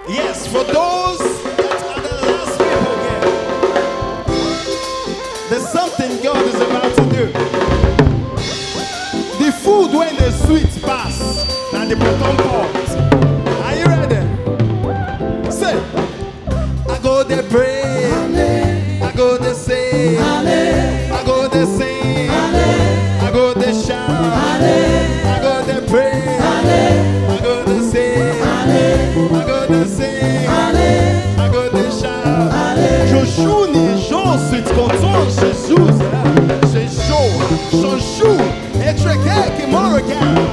Yes, for those that are the last people here, there's something God is about to do. The food when the sweet pass, now the bottom part. Are you ready? Say, I go there pray, I go there say, I go there sing, I go there shout, I go there pray, I go there say, I go there sing, I go there shout. Je joue les gens, c'est content, Jesus, c'est chaud, je joue, et tu es qui me regarde.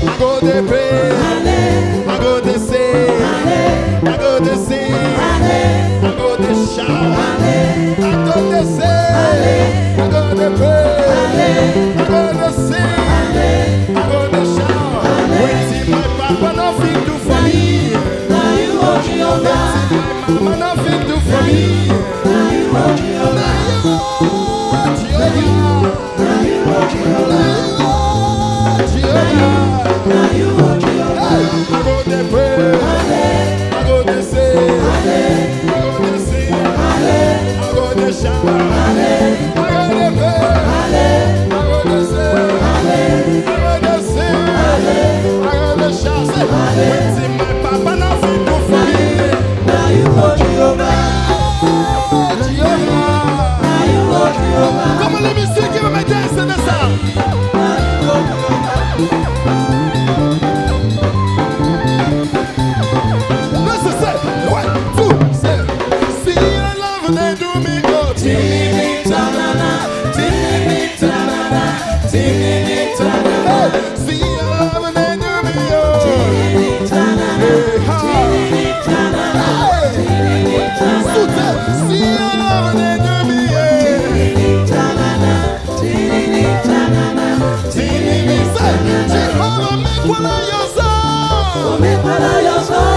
I go there pray, I go there say, I go there sing, I go there shout, I go there say, I go there pray, I go there sing, I go there shout. Waiting my papa nothing do for me. Now you watch your back. Waiting my mama nothing do for me. Now you watch your back. Now you watch your back. Now you watch your back. I go there pray, I go there say, I go there sing, I go there shout, I go there pray, I go there say, I go there sing, I go there shout. Waiting my papa nothing do for me. Now you watch your back. Now you watch your back. Come on, let me see, give me a dance in the sound. Now you watch your back. Listen, say, 1, 2, say, see your love and they do me good. Tinini-tanana, tinini-tanana, tinini-tanana. See your love and they do me good. Tinini-tanana, tinini-tanana, tinini-tanana. See your love and they do me good. Tinini-tanana, tinini-tanana, tinini-tanana. Jehovah, make one of your songs. Make one of your songs.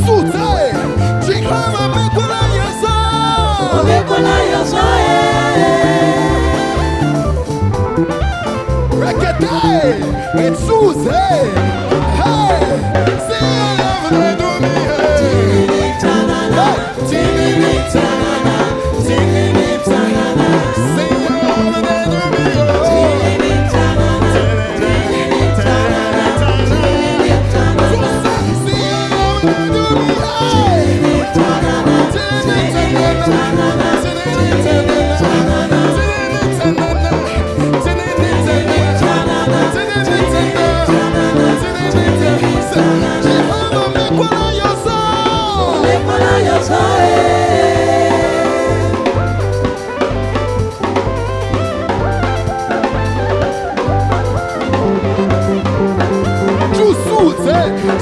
Soutien, Jehovah, make one of your songs. Make one of your songs. Rekete, it's Susie. Hey, see your love and they do me good. Tinini-tanana, tinini-tanana, tinini-tanana. See your love and they do me good.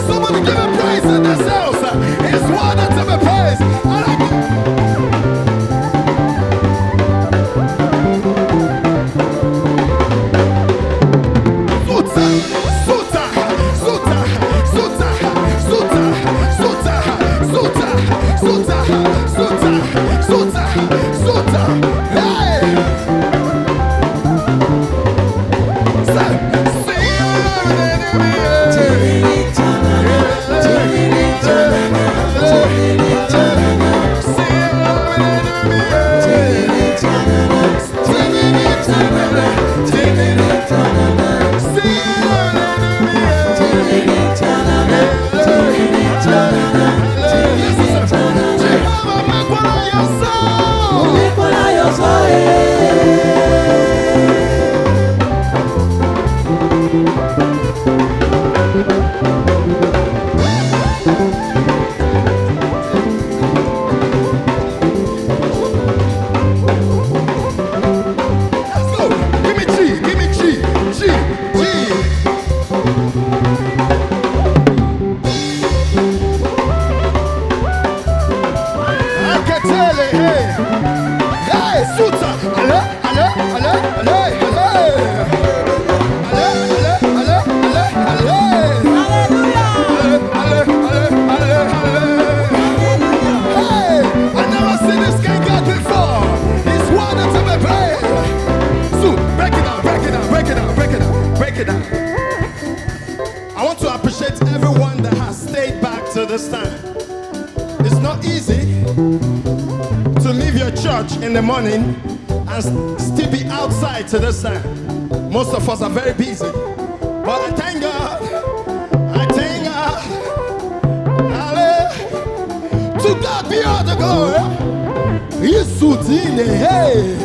Somebody give a praise in this house. It's worthy to be praised. I like it. Suta, suta, suta, suta, suta, suta, suta, suta, suta, suta. Hey! See you. this time. It's not easy to leave your church in the morning and still be outside to this time. Most of us are very busy. But I thank God. I thank God. Hallelujah. To God be all the glory. He's soothing. Hey.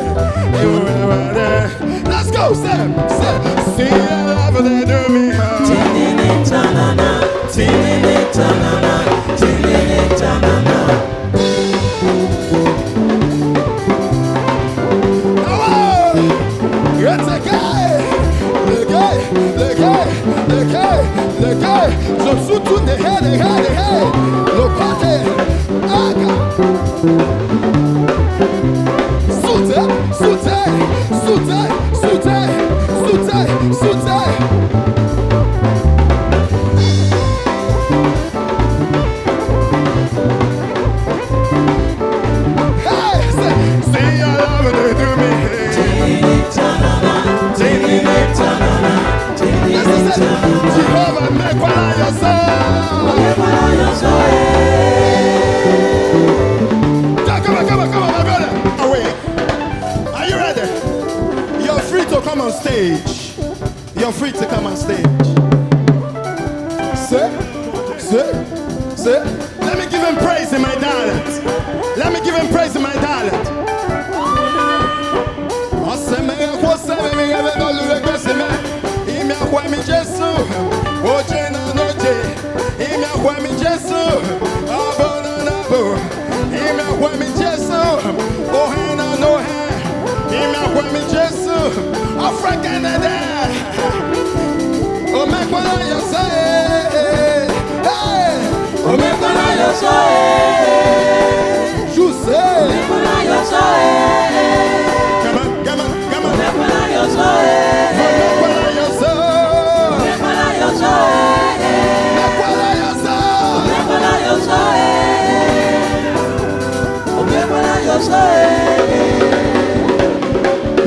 Let's go, Sam. See your love they do me. Le gars, je suis tout des le côté, soutien. Hey, see your love they do me. Jehovah, make one of Come on, my brother. Away. Are you ready? You're free to come on stage. You're free to come on stage. Sir. Let me give him praise in my dialect. Let me give him praise in my dialect.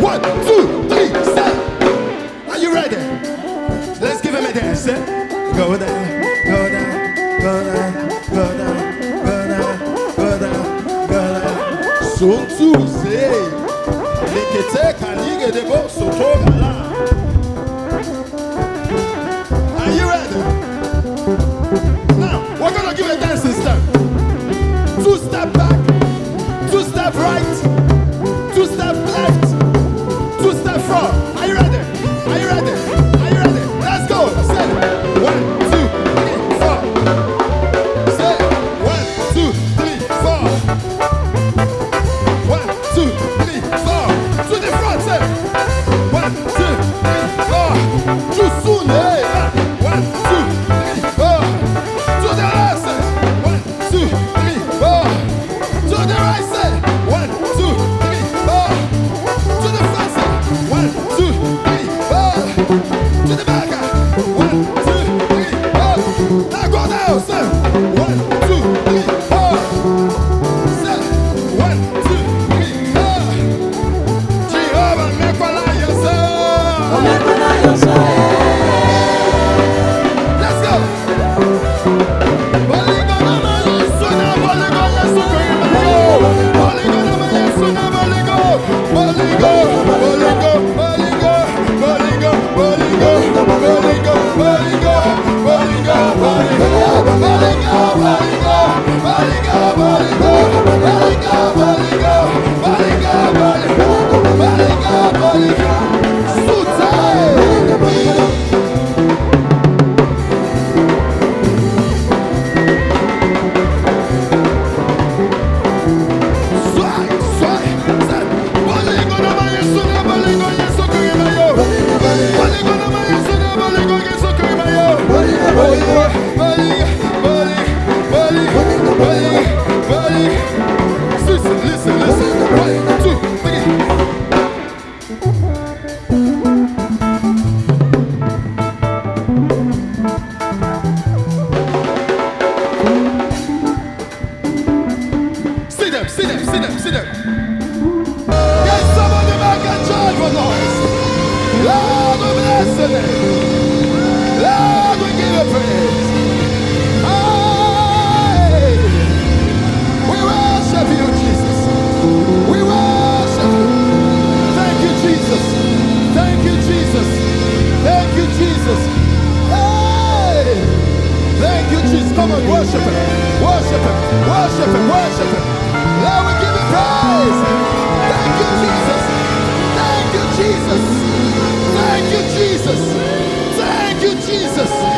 One, two, three, step. Are you ready? Let's give him a dance. Go down, go down, go down, go down, go down, go down, go down. So to say, Nikete kanige de bo soto gala. Are you ready? Now we're gonna give a dancing step. 2 step back, 2 step right, 2 step left, 2 step front. Are you ready? Are you ready? Are you ready? Let's go. Say 1, 2, 3, 4. Say 1, 2, 3, 4. 1, 2, 3, 4. To the front. Say 1, 2, 3, 4. Too soon. Hey. 1, 2, 3, 4. To the left. Say 1, 2, 3, 4. To the right, say 1, 2, 3, 4. To the front, say 1, 2, 3, 4. To the back, 1, 2, 3, 4. Now go down, say 1, 2, 3, 4. Say 1, 2, 3, 4. Jehovah, make one of yourself. Let's go. Go. Worship him. Worship him. Worship him. Worship him. Lord, we give you praise. Thank you, Jesus. Thank you, Jesus. Thank you, Jesus. Thank you, Jesus.